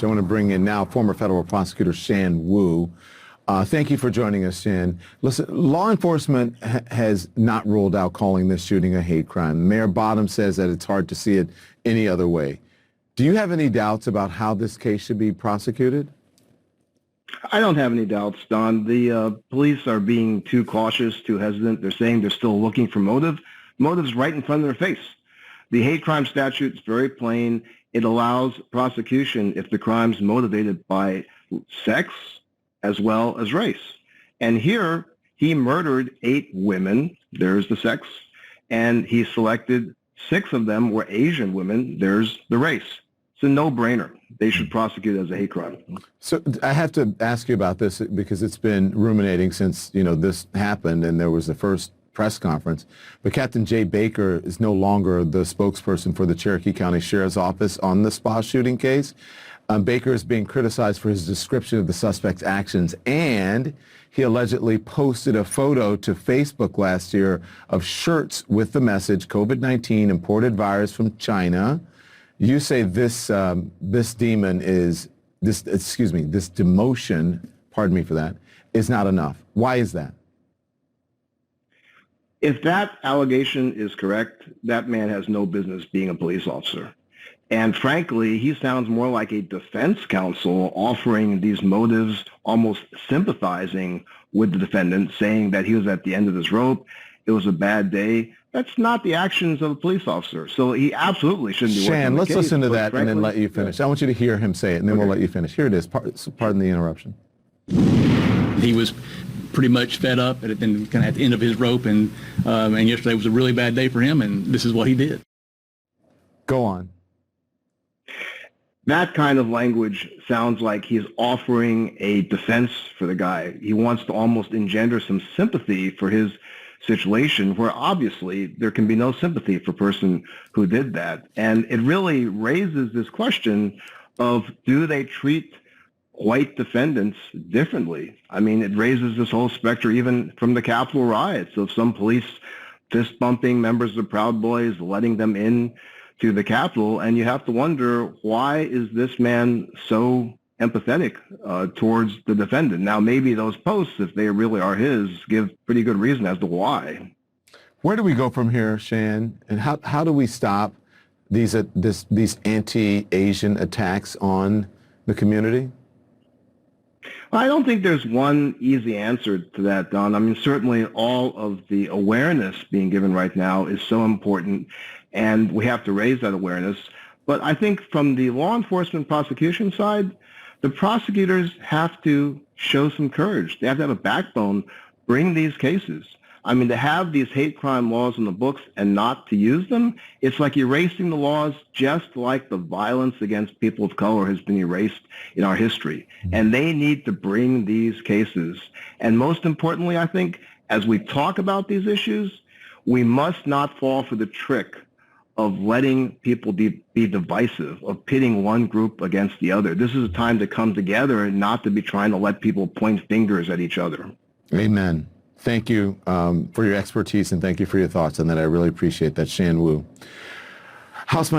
I want to bring in now former federal prosecutor Shan Wu. Thank you for joining us, Shan. Listen, law enforcement has not ruled out calling this shooting a hate crime. Mayor Bottom says that it's hard to see it any other way. Do you have any doubts about how this case should be prosecuted? I don't have any doubts, Don. The police are being too cautious, too hesitant. They're saying they're still looking for motive. Motive's right in front of their face. The hate crime statute is very plain. It allows prosecution if the crime's motivated by sex as well as race. And here, he murdered 8 women. There's the sex. And he selected 6 of them were Asian women. There's the race. It's a no-brainer. They should prosecute it as a hate crime. So I have to ask you about this because it's been ruminating since, this happened and there was the first press conference. But Captain Jay Baker is no longer the spokesperson for the Cherokee County Sheriff's Office on the spa shooting case. Baker is being criticized for his description of the suspect's actions, and he allegedly posted a photo to Facebook last year of shirts with the message COVID-19 imported virus from China. You say this demotion, pardon me for that, is not enough. Why is that? If that allegation is correct, that man has no business being a police officer. And frankly, he sounds more like a defense counsel offering these motives, almost sympathizing with the defendant, saying that he was at the end of his rope, it was a bad day. That's not the actions of a police officer. So he absolutely shouldn't be working on the case. Shan, let's listen to that and then let you finish. I want you to hear him say it, and then we'll let you finish. Here it is. Pardon the interruption. He was pretty much fed up and kind of at the end of his rope, and yesterday was a really bad day for him, and this is what he did. Go on. That kind of language sounds like he's offering a defense for the guy. He wants to almost engender some sympathy for his situation, where obviously there can be no sympathy for a person who did that. And it really raises this question of, do they treat white defendants differently? I mean, it raises this whole specter even from the Capitol riots of some police fist bumping members of Proud Boys, letting them in to the Capitol, and you have to wonder, why is this man so empathetic towards the defendant? Now, maybe those posts, if they really are his, give pretty good reason as to why. Where do we go from here, Shan? And how do we stop these anti-Asian attacks on the community? I don't think there's one easy answer to that, Don. I mean, certainly all of the awareness being given right now is so important, and we have to raise that awareness. But I think from the law enforcement prosecution side, the prosecutors have to show some courage. They have to have a backbone, bring these cases. I mean, to have these hate crime laws in the books and not to use them, it's like erasing the laws, just like the violence against people of color has been erased in our history. And they need to bring these cases. And most importantly, I think, as we talk about these issues, we must not fall for the trick of letting people be divisive, of pitting one group against the other. This is a time to come together and not to be trying to let people point fingers at each other. Amen. Thank you for your expertise, and thank you for your thoughts on that. I really appreciate that, Shan Wu. Houseman